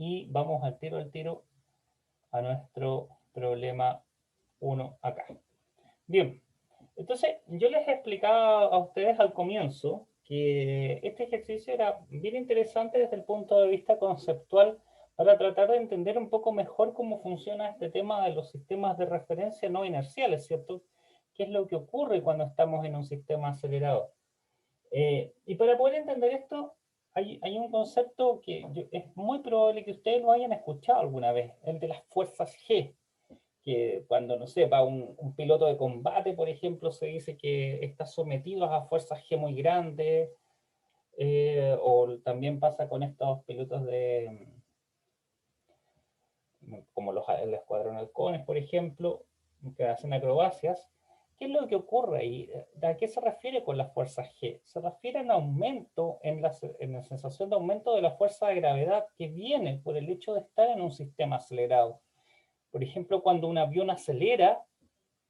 y vamos al tiro a nuestro problema 1 acá. Bien, entonces yo les explicaba a ustedes al comienzo que este ejercicio era bien interesante desde el punto de vista conceptual para tratar de entender un poco mejor cómo funciona este tema de los sistemas de referencia no inerciales, ¿cierto? ¿Qué es lo que ocurre cuando estamos en un sistema acelerado? Y para poder entender esto, hay un concepto que es muy probable que ustedes lo hayan escuchado alguna vez, el de las fuerzas G, que cuando, no sé, va un piloto de combate, por ejemplo, se dice que está sometido a fuerzas G muy grandes, o también pasa con estos pilotos como el Escuadrón Halcones, por ejemplo, que hacen acrobacias. ¿Qué es lo que ocurre ahí? ¿A qué se refiere con las fuerzas G? Se refiere a un aumento en la sensación de aumento de la fuerza de gravedad que viene por el hecho de estar en un sistema acelerado. Por ejemplo, cuando un avión acelera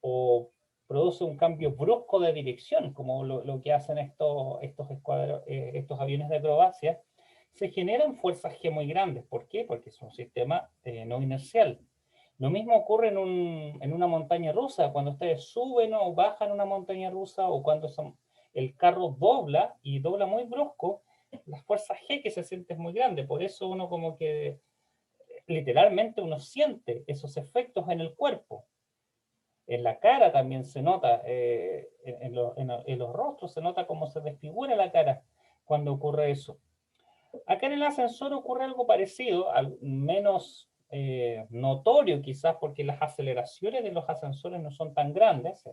o produce un cambio brusco de dirección, como lo que hacen estos aviones de acrobacia, se generan fuerzas G muy grandes. ¿Por qué? Porque es un sistema no inercial. Lo mismo ocurre en una montaña rusa, cuando ustedes suben o bajan una montaña rusa o cuando el carro dobla y dobla muy brusco, las fuerzas G que se sienten muy grandes. Por eso uno como que literalmente uno siente esos efectos en el cuerpo. En la cara también se nota, en los rostros se nota cómo se desfigura la cara cuando ocurre eso. Acá en el ascensor ocurre algo parecido, menos notorio quizás porque las aceleraciones de los ascensores no son tan grandes,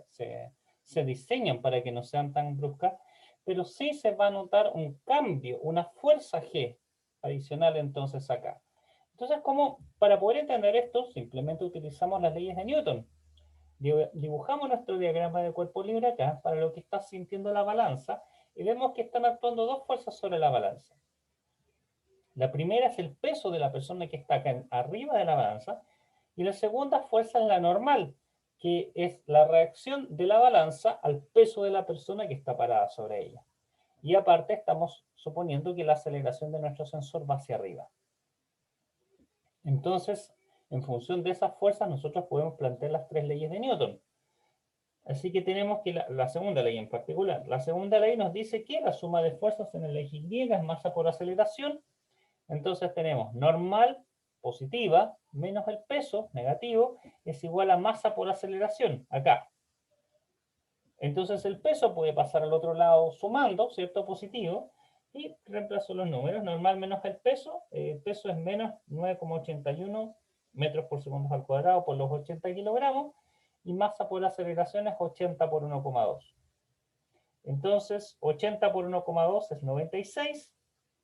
se diseñan para que no sean tan bruscas, pero sí se va a notar un cambio, una fuerza G adicional entonces acá. Entonces, como para poder entender esto, simplemente utilizamos las leyes de Newton. Dibujamos nuestro diagrama de cuerpo libre acá para lo que está sintiendo la balanza y vemos que están actuando dos fuerzas sobre la balanza. La primera es el peso de la persona que está acá arriba de la balanza y la segunda fuerza es la normal, que es la reacción de la balanza al peso de la persona que está parada sobre ella. Y aparte estamos suponiendo que la aceleración de nuestro sensor va hacia arriba. Entonces, en función de esas fuerzas, nosotros podemos plantear las tres leyes de Newton. Así que tenemos que la segunda ley en particular. La segunda ley nos dice que la suma de fuerzas en el eje Y es masa por aceleración. Entonces tenemos normal positiva menos el peso negativo es igual a masa por aceleración, acá. Entonces el peso puede pasar al otro lado sumando, ¿cierto? Positivo. Y reemplazo los números. Normal menos el peso es menos 9,81 metros por segundo al cuadrado por los 80 kilogramos. Y masa por aceleración es 80 por 1,2. Entonces, 80 por 1,2 es 96,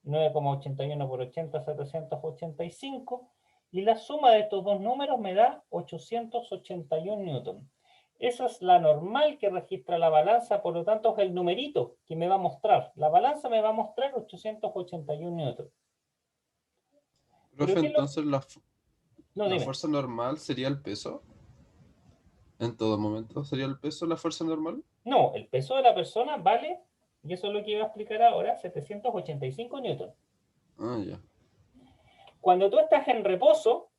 9,81 por 80 es 785, y la suma de estos dos números me da 881 newton. Esa es la normal que registra la balanza, por lo tanto es el numerito que me va a mostrar. La balanza me va a mostrar 881 newton. Pero Profe, ¿qué es lo...? entonces No, la dime. fuerza normal sería el peso. En todo momento sería el peso la fuerza normal. No, el peso de la persona vale, y eso es lo que iba a explicar ahora, 785 newton. Ah, ya. Cuando tú estás en reposo,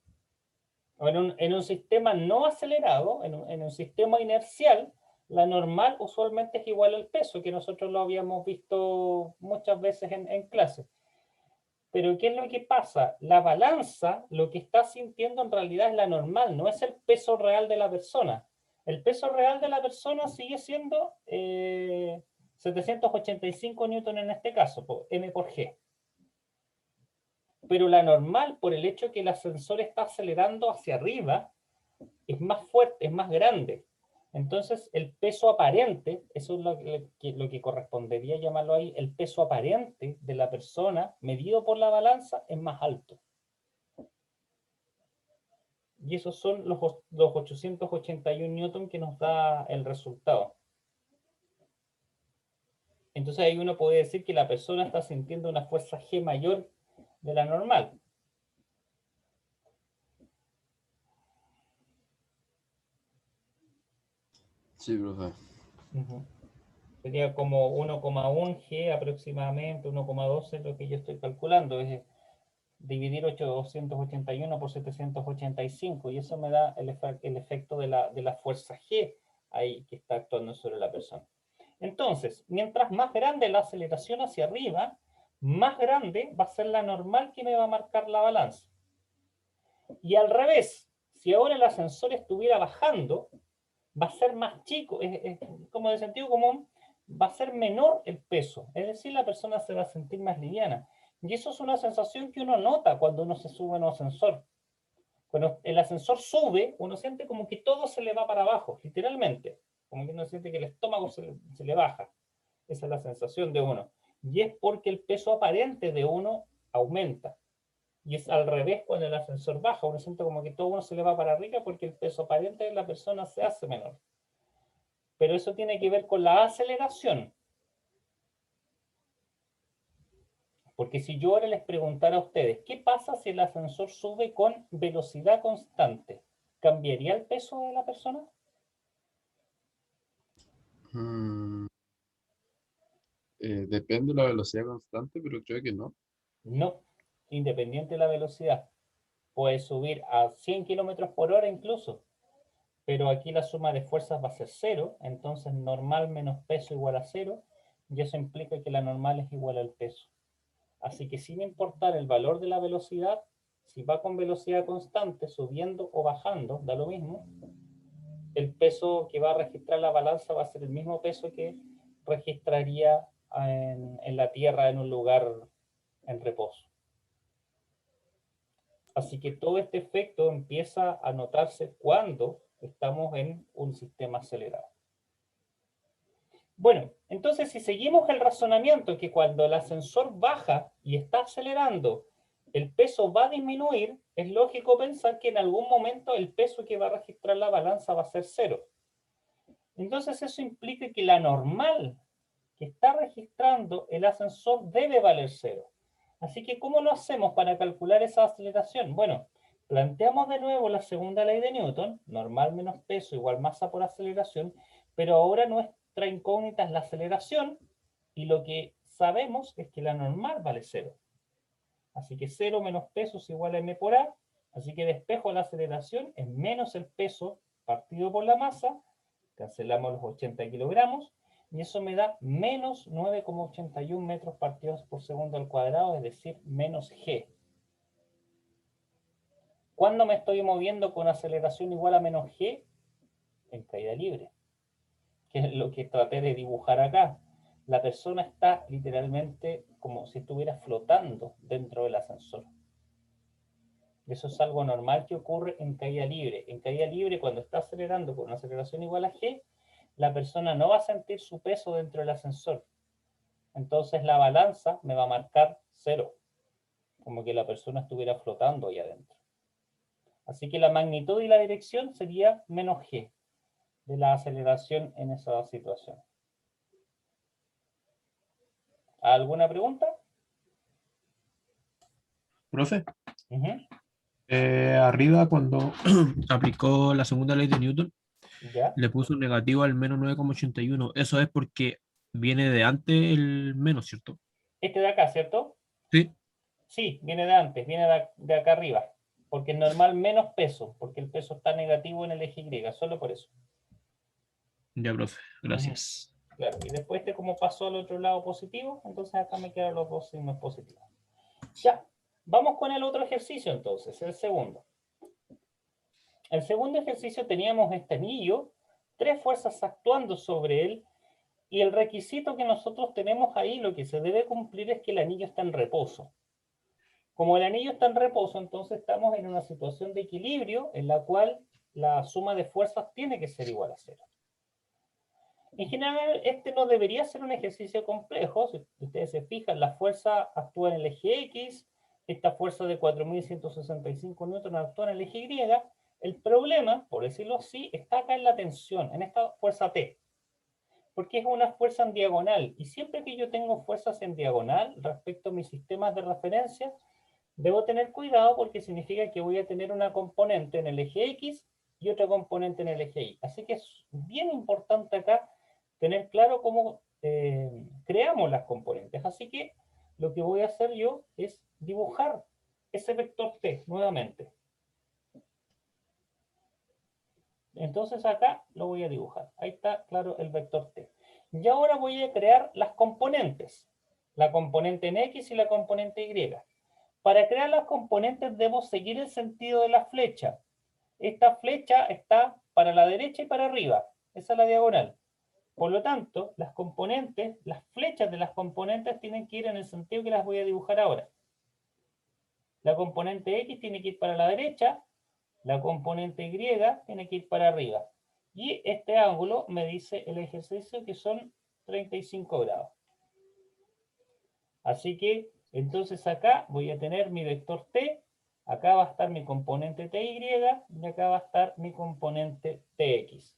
o en un sistema no acelerado, en un sistema inercial, la normal usualmente es igual al peso, que nosotros lo habíamos visto muchas veces en clase. Pero ¿qué es lo que pasa? La balanza, lo que está sintiendo en realidad es la normal, no es el peso real de la persona. El peso real de la persona sigue siendo 785 newton en este caso, M por G. Pero la normal, por el hecho que el ascensor está acelerando hacia arriba, es más fuerte, es más grande. Entonces, el peso aparente, eso es lo que correspondería llamarlo ahí, el peso aparente de la persona medido por la balanza es más alto. Y esos son los 881 newton que nos da el resultado. Entonces ahí uno puede decir que la persona está sintiendo una fuerza G mayor de la normal. Sí, profe. Uh -huh. Sería como 1,1 G aproximadamente, 1,12 es lo que yo estoy calculando. dividir 881 por 785, y eso me da el efecto de la fuerza G ahí que está actuando sobre la persona. Entonces, mientras más grande la aceleración hacia arriba, más grande va a ser la normal que me va a marcar la balanza. Y al revés, si ahora el ascensor estuviera bajando, va a ser más chico, es como de sentido común, va a ser menor el peso, es decir, la persona se va a sentir más liviana. Y eso es una sensación que uno nota cuando uno se sube en un ascensor. Cuando el ascensor sube, uno siente como que todo se le va para abajo, literalmente. Como que uno siente que el estómago se le baja. Esa es la sensación de uno. Y es porque el peso aparente de uno aumenta. Y es al revés cuando el ascensor baja. Uno siente como que todo uno se le va para arriba porque el peso aparente de la persona se hace menor. Pero eso tiene que ver con la aceleración. Porque si yo ahora les preguntara a ustedes, ¿qué pasa si el ascensor sube con velocidad constante? ¿Cambiaría el peso de la persona? Mm, depende de la velocidad constante, pero creo que no. No, independiente de la velocidad. Puede subir a 100 kilómetros por hora incluso, pero aquí la suma de fuerzas va a ser cero, entonces normal menos peso igual a cero, y eso implica que la normal es igual al peso. Así que sin importar el valor de la velocidad, si va con velocidad constante, subiendo o bajando, da lo mismo, el peso que va a registrar la balanza va a ser el mismo peso que registraría en la Tierra en un lugar en reposo. Así que todo este efecto empieza a notarse cuando estamos en un sistema acelerado. Bueno, entonces si seguimos el razonamiento que cuando el ascensor baja y está acelerando, el peso va a disminuir, es lógico pensar que en algún momento el peso que va a registrar la balanza va a ser cero. Entonces eso implica que la normal que está registrando el ascensor debe valer cero. Así que, ¿cómo lo hacemos para calcular esa aceleración? Bueno, planteamos de nuevo la segunda ley de Newton, normal menos peso igual masa por aceleración, pero ahora nuestra incógnita es la aceleración, y lo que sabemos es que la normal vale cero. Así que 0 menos peso es igual a m por a, así que despejo la aceleración es menos el peso partido por la masa, cancelamos los 80 kilogramos, y eso me da menos 9,81 metros partidos por segundo al cuadrado, es decir, menos g. ¿Cuándo me estoy moviendo con aceleración igual a menos g? En caída libre, que es lo que traté de dibujar acá. La persona está literalmente como si estuviera flotando dentro del ascensor. Eso es algo normal que ocurre en caída libre. En caída libre, cuando está acelerando con una aceleración igual a g, la persona no va a sentir su peso dentro del ascensor. Entonces la balanza me va a marcar cero, como que la persona estuviera flotando ahí adentro. Así que la magnitud y la dirección sería menos g de la aceleración en esa situación. ¿Alguna pregunta? Profe, Uh-huh. arriba cuando aplicó la segunda ley de Newton, ¿Ya? le puso negativo al menos 9,81. Eso es porque viene de antes el menos, ¿cierto? Este de acá, ¿cierto? Sí. Sí, viene de antes, viene de acá arriba. Porque es normal menos peso, porque el peso está negativo en el eje Y, solo por eso. Ya, profe, Uh-huh. gracias. Claro, y después como pasó al otro lado positivo, entonces acá me quedan los dos signos positivos. Ya, vamos con el otro ejercicio entonces, el segundo. El segundo ejercicio teníamos este anillo, tres fuerzas actuando sobre él, y el requisito que nosotros tenemos ahí, lo que se debe cumplir es que el anillo está en reposo. Como el anillo está en reposo, entonces estamos en una situación de equilibrio en la cual la suma de fuerzas tiene que ser igual a cero. En general, este no debería ser un ejercicio complejo. Si ustedes se fijan, la fuerza actúa en el eje X, esta fuerza de 4.165 newton actúa en el eje Y. El problema, por decirlo así, está acá en la tensión, en esta fuerza T, porque es una fuerza en diagonal. Y siempre que yo tengo fuerzas en diagonal respecto a mis sistemas de referencia, debo tener cuidado porque significa que voy a tener una componente en el eje X y otra componente en el eje Y. Así que es bien importante acá tener claro cómo creamos las componentes. Así que lo que voy a hacer yo es dibujar ese vector t nuevamente. Entonces acá lo voy a dibujar. Ahí está claro el vector t. Y ahora voy a crear las componentes. La componente en x y la componente y. Para crear las componentes debo seguir el sentido de la flecha. Esta flecha está para la derecha y para arriba. Esa es la diagonal. Por lo tanto, las componentes, las flechas de las componentes tienen que ir en el sentido que las voy a dibujar ahora. La componente x tiene que ir para la derecha, la componente y tiene que ir para arriba. Y este ángulo me dice el ejercicio que son 35 grados. Así que, entonces acá voy a tener mi vector t, acá va a estar mi componente ty y acá va a estar mi componente tx.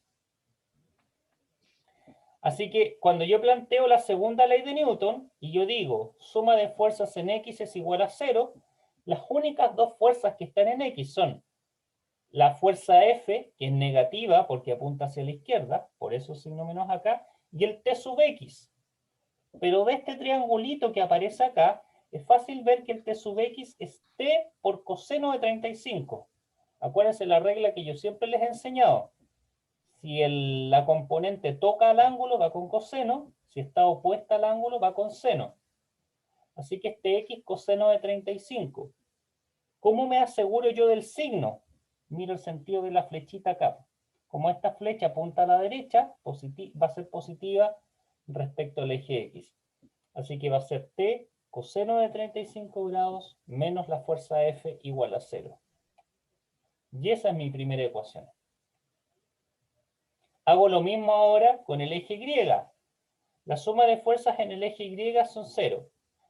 Así que cuando yo planteo la segunda ley de Newton y yo digo suma de fuerzas en x es igual a 0, las únicas dos fuerzas que están en x son la fuerza F, que es negativa porque apunta hacia la izquierda, por eso signo menos acá, y el T sub X. Pero de este triangulito que aparece acá, es fácil ver que el T sub X es T por coseno de 35. Acuérdense la regla que yo siempre les he enseñado. Si la componente toca al ángulo, va con coseno. Si está opuesta al ángulo, va con seno. Así que este X coseno de 35. ¿Cómo me aseguro yo del signo? Miro el sentido de la flechita acá. Como esta flecha apunta a la derecha, va a ser positiva respecto al eje X. Así que va a ser T coseno de 35 grados menos la fuerza F igual a 0. Y esa es mi primera ecuación. Hago lo mismo ahora con el eje Y. La suma de fuerzas en el eje Y son 0.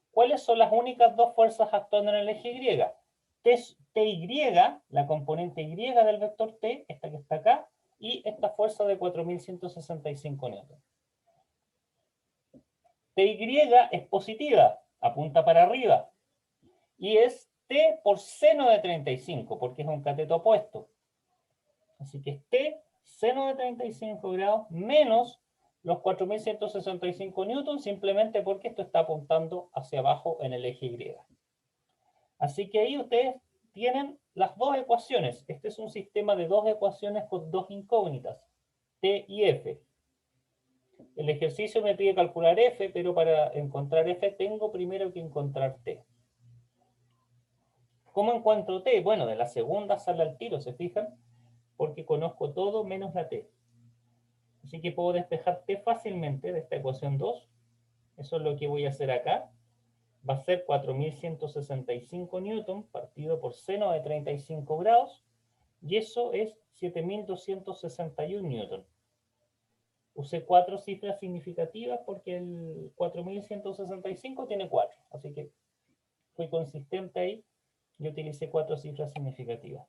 ¿Cuáles son las únicas dos fuerzas actuando en el eje Y? TY, la componente Y del vector T, esta que está acá, y esta fuerza de 4165 newton. TY es positiva, apunta para arriba, y es T por seno de 35, porque es un cateto opuesto. Así que es T seno de 35 grados menos los 4165 newton, simplemente porque esto está apuntando hacia abajo en el eje Y. Así que ahí ustedes tienen las dos ecuaciones. Este es un sistema de dos ecuaciones con dos incógnitas, T y F. El ejercicio me pide calcular F, pero para encontrar F tengo primero que encontrar T. ¿Cómo encuentro T? Bueno, de la segunda sale al tiro, ¿se fijan? Porque conozco todo menos la T. Así que puedo despejar T fácilmente de esta ecuación 2. Eso es lo que voy a hacer acá. Va a ser 4165 newton partido por seno de 35 grados. Y eso es 7261 newton. Usé 4 cifras significativas porque el 4165 tiene 4. Así que fui consistente ahí y utilicé 4 cifras significativas.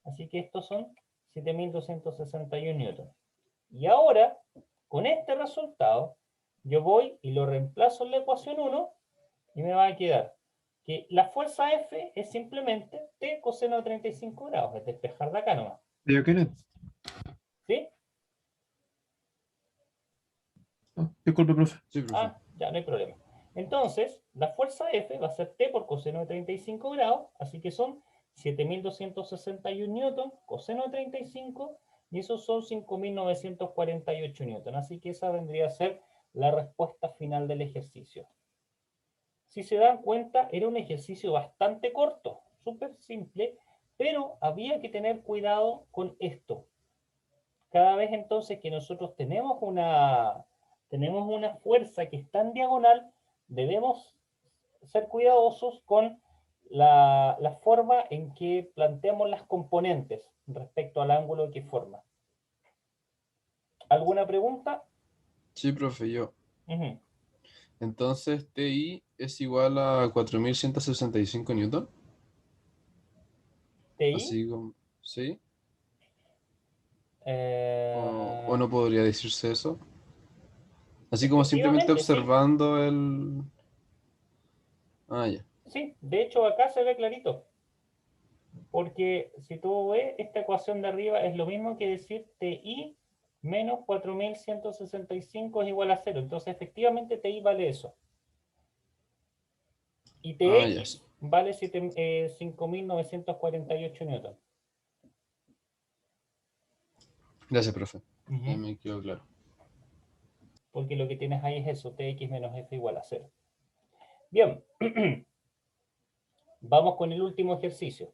Así que estos son 7261 newton. Y ahora, con este resultado, yo voy y lo reemplazo en la ecuación 1 y me va a quedar que la fuerza F es simplemente T coseno de 35 grados, es despejar de acá nomás. ¿Sí? Disculpe, profe. Sí, profe. Ah, ya no hay problema. Entonces, la fuerza F va a ser T por coseno de 35 grados, así que son 7261 newton coseno de 35 y esos son 5948 newton. Así que esa vendría a ser la respuesta final del ejercicio. Si se dan cuenta, era un ejercicio bastante corto, súper simple, pero había que tener cuidado con esto. Cada vez entonces que nosotros tenemos una fuerza que está en diagonal, debemos ser cuidadosos con la forma en que planteamos las componentes respecto al ángulo que forma. ¿Alguna pregunta? Sí, profe, yo. Uh-huh. Entonces, TI es igual a 4165 newton. ¿TI? Así como, ¿sí? ¿O Eh, no podría decirse eso? Así como simplemente efectivamente, sí. observando el... Ah, ya. Sí, de hecho acá se ve clarito. Porque si tú ves, esta ecuación de arriba es lo mismo que decir TI menos 4165 es igual a 0. Entonces, efectivamente, TI vale eso. Y Ah, ya. TX vale 5.948 newton. Gracias, profe. Ujú. Ya me quedó claro. Porque lo que tienes ahí es eso, Tx menos F igual a 0. Bien, vamos con el último ejercicio.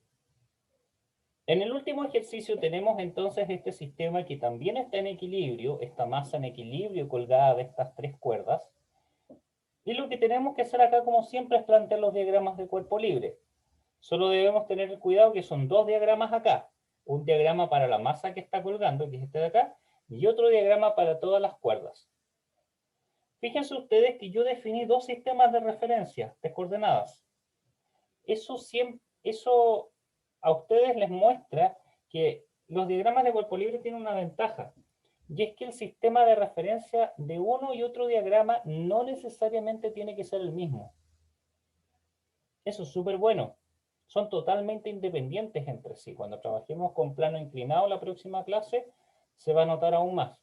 En el último ejercicio tenemos entonces este sistema que también está en equilibrio, esta masa en equilibrio colgada de estas tres cuerdas. Y lo que tenemos que hacer acá, como siempre, es plantear los diagramas de cuerpo libre. Solo debemos tener el cuidado que son dos diagramas acá. Un diagrama para la masa que está colgando, que es este de acá, y otro diagrama para todas las cuerdas. Fíjense ustedes que yo definí dos sistemas de referencia, de coordenadas. Eso a ustedes les muestra que los diagramas de cuerpo libre tienen una ventaja, y es que el sistema de referencia de uno y otro diagrama no necesariamente tiene que ser el mismo. Eso es súper bueno. Son totalmente independientes entre sí. Cuando trabajemos con plano inclinado la próxima clase, se va a notar aún más.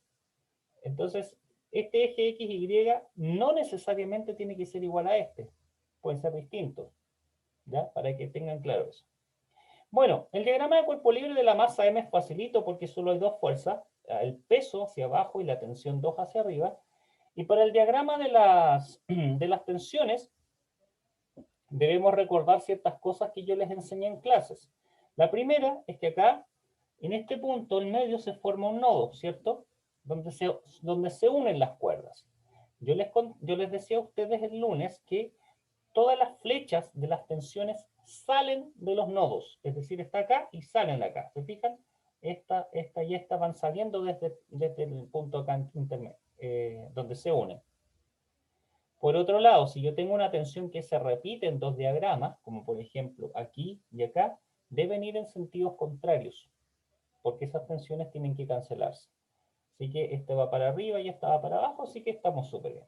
Entonces, este eje X, Y no necesariamente tiene que ser igual a este. Pueden ser distintos, ¿ya? Para que tengan claro eso. Bueno, el diagrama de cuerpo libre de la masa M es facilito porque solo hay dos fuerzas, el peso hacia abajo y la tensión 2 hacia arriba. Y para el diagrama de las tensiones, debemos recordar ciertas cosas que yo les enseñé en clases. La primera es que acá, en este punto, en medio se forma un nodo, ¿cierto? Donde se unen las cuerdas. Yo les decía a ustedes el lunes que todas las flechas de las tensiones salen de los nodos, es decir, está acá y salen de acá. ¿Se fijan? Esta y esta van saliendo desde el punto acá intermedio, donde se unen. Por otro lado, si yo tengo una tensión que se repite en dos diagramas, como por ejemplo aquí y acá, deben ir en sentidos contrarios, porque esas tensiones tienen que cancelarse. Así que este va para arriba y esta va para abajo, así que estamos súper bien.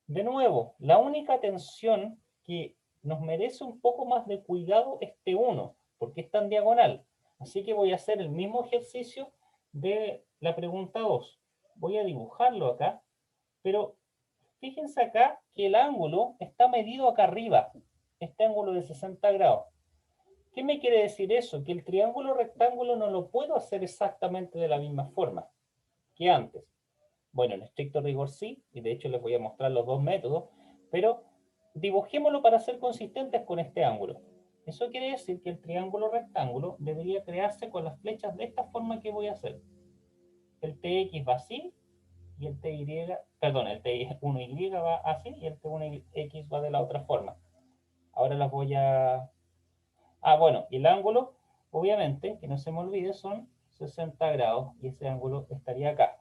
De nuevo, la única tensión que nos merece un poco más de cuidado es T1, porque está en diagonal. Así que voy a hacer el mismo ejercicio de la pregunta 2. Voy a dibujarlo acá, pero fíjense acá que el ángulo está medido acá arriba, este ángulo de 60 grados. ¿Qué me quiere decir eso? Que el triángulo rectángulo no lo puedo hacer exactamente de la misma forma que antes. Bueno, en estricto rigor sí, y de hecho les voy a mostrar los dos métodos, pero dibujémoslo para ser consistentes con este ángulo. Eso quiere decir que el triángulo rectángulo debería crearse con las flechas de esta forma que voy a hacer. El TX va así, y el TY, perdón, el T1Y va así y el T1X va de la otra forma. Ahora las voy a... bueno, y el ángulo, obviamente, que no se me olvide, son 60 grados y ese ángulo estaría acá.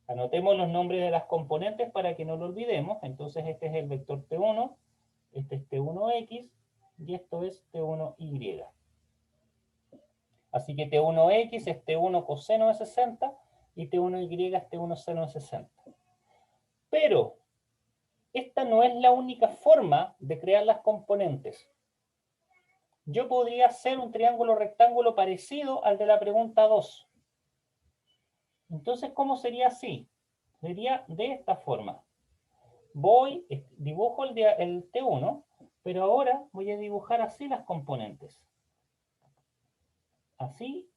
Anotemos los nombres de las componentes para que no lo olvidemos. Entonces este es el vector T1, este es T1X y esto es T1Y. Así que T1X es T1 coseno de 60 y T1Y es T1 seno de 60. Pero esta no es la única forma de crear las componentes. Yo podría hacer un triángulo rectángulo parecido al de la pregunta 2. Entonces, ¿cómo sería así? Sería de esta forma. Dibujo el T1, pero ahora voy a dibujar así las componentes. Así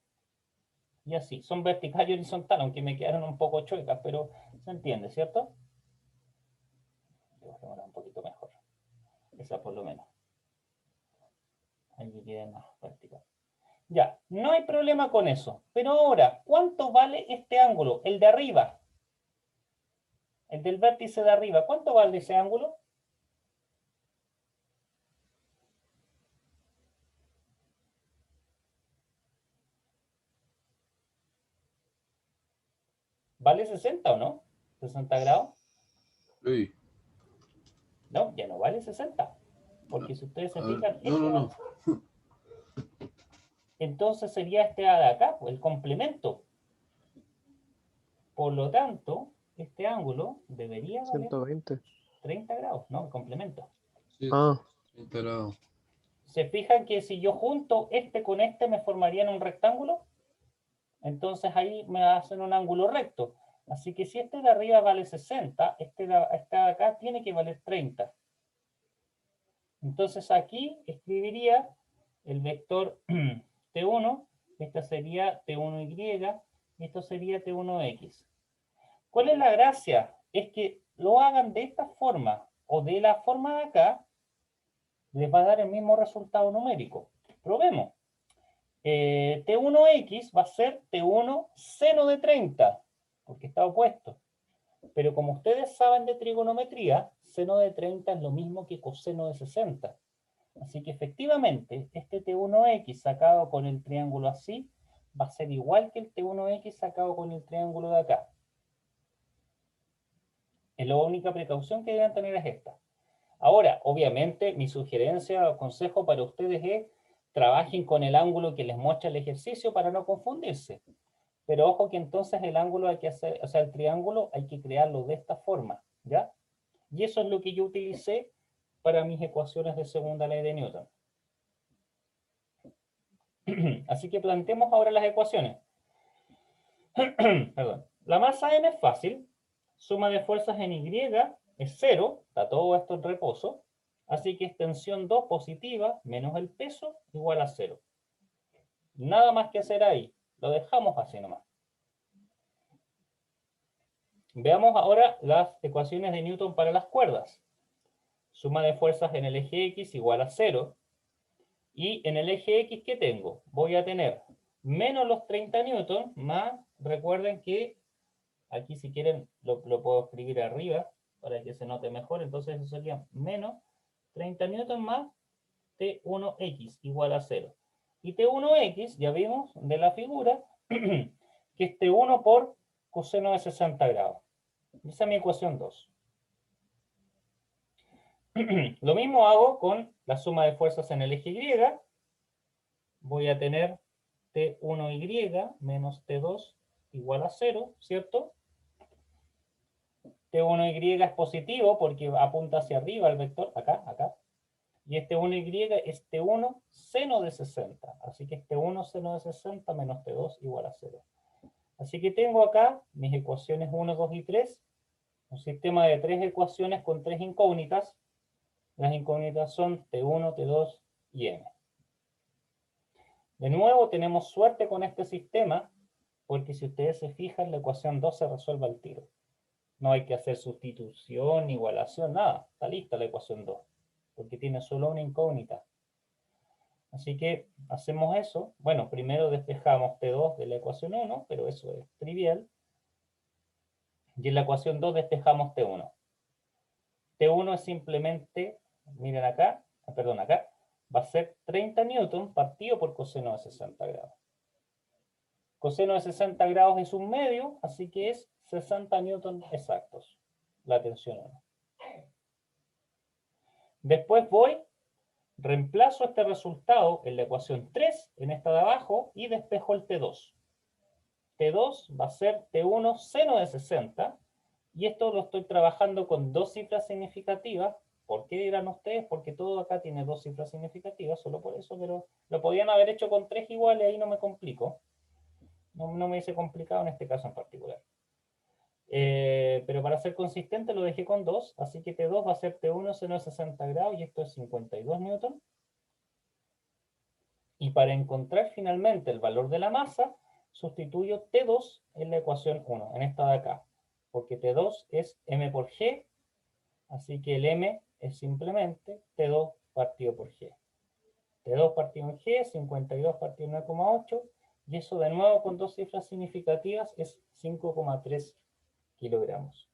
y así. Son vertical y horizontal, aunque me quedaron un poco chuecas, pero se entiende, ¿cierto? Dibujémosla un poquito mejor. Esa por lo menos. Ahí queda más vertical. Ya, no hay problema con eso. Pero ahora, ¿cuánto vale este ángulo? El de arriba. El del vértice de arriba. ¿Cuánto vale ese ángulo? ¿Vale 60 o no? ¿60 grados? Uy, No, ya no vale 60. Porque si ustedes se a ver, fijan, no. entonces sería este de acá, pues, el complemento. Por lo tanto, este ángulo debería valer 120. 30 grados, ¿no? El complemento. Sí, Ah, 30 grados. ¿Se fijan que si yo junto este con este me formarían un rectángulo? Entonces ahí me hacen un ángulo recto. Así que si este de arriba vale 60, este de acá tiene que valer 30. Entonces aquí escribiría el vector T1, esta sería T1Y, y esto sería T1X. ¿Cuál es la gracia? Es que lo hagan de esta forma o de la forma de acá, les va a dar el mismo resultado numérico. Probemos. T1X va a ser T1 seno de 30, porque está opuesto. Pero como ustedes saben de trigonometría, seno de 30 es lo mismo que coseno de 60. Así que efectivamente, este T1X sacado con el triángulo así, va a ser igual que el T1X sacado con el triángulo de acá. La única precaución que deben tener es esta. Ahora, obviamente, mi sugerencia o consejo para ustedes es trabajen con el ángulo que les muestra el ejercicio para no confundirse. Pero ojo que entonces el ángulo hay que hacer, o sea, el triángulo hay que crearlo de esta forma, ¿ya? Y eso es lo que yo utilicé para mis ecuaciones de segunda ley de Newton. Así que planteemos ahora las ecuaciones. Perdón. La masa M es fácil. Suma de fuerzas en Y es 0. Está todo esto en reposo. Así que extensión 2 positiva menos el peso igual a 0. Nada más que hacer ahí. Lo dejamos así nomás. Veamos ahora las ecuaciones de Newton para las cuerdas. Suma de fuerzas en el eje X igual a 0. Y en el eje X, ¿qué tengo? Voy a tener menos los 30 newton más, recuerden que aquí si quieren lo puedo escribir arriba para que se note mejor, entonces eso sería menos 30 newton más T1X igual a 0. Y T1X, ya vimos de la figura, que es T1 por coseno de 60 grados. Esa es mi ecuación 2. Lo mismo hago con la suma de fuerzas en el eje Y. Voy a tener T1Y menos T2 igual a 0, ¿cierto? T1Y es positivo porque apunta hacia arriba el vector, acá, acá. Y este 1Y es T1 seno de 60. Así que es T1 seno de 60 menos T2 igual a 0. Así que tengo acá mis ecuaciones 1, 2 y 3. Un sistema de 3 ecuaciones con 3 incógnitas. Las incógnitas son T1, T2 y M. De nuevo tenemos suerte con este sistema, porque si ustedes se fijan, la ecuación 2 se resuelve al tiro. No hay que hacer sustitución, igualación, nada. Está lista la ecuación 2, porque tiene solo una incógnita. Así que hacemos eso. Bueno, primero despejamos T2 de la ecuación 1, pero eso es trivial. Y en la ecuación 2 despejamos T1. T1 es simplemente, miren acá, perdón, acá, va a ser 30 newton partido por coseno de 60 grados. Coseno de 60 grados es un medio, así que es 60 newton exactos, la tensión 1. Después voy, reemplazo este resultado en la ecuación 3, en esta de abajo, y despejo el T2. T2 va a ser T1 seno de 60, y esto lo estoy trabajando con dos cifras significativas. ¿Por qué dirán ustedes? Porque todo acá tiene dos cifras significativas, solo por eso, pero lo podían haber hecho con 3 iguales, ahí no me complico. No me hubiese complicado en este caso en particular. Pero para ser consistente lo dejé con 2, así que T2 va a ser T1 seno de 60 grados y esto es 52 newton. Y para encontrar finalmente el valor de la masa, sustituyo T2 en la ecuación 1, en esta de acá, porque T2 es M por G, así que el M es simplemente T2 partido por G. T2 partido en G, 52 partido en 9,8, y eso de nuevo con dos cifras significativas es 5,3 kilogramos.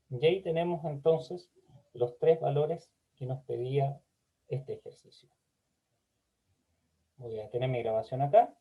Y ahí tenemos entonces los tres valores que nos pedía este ejercicio. Voy a tener mi grabación acá.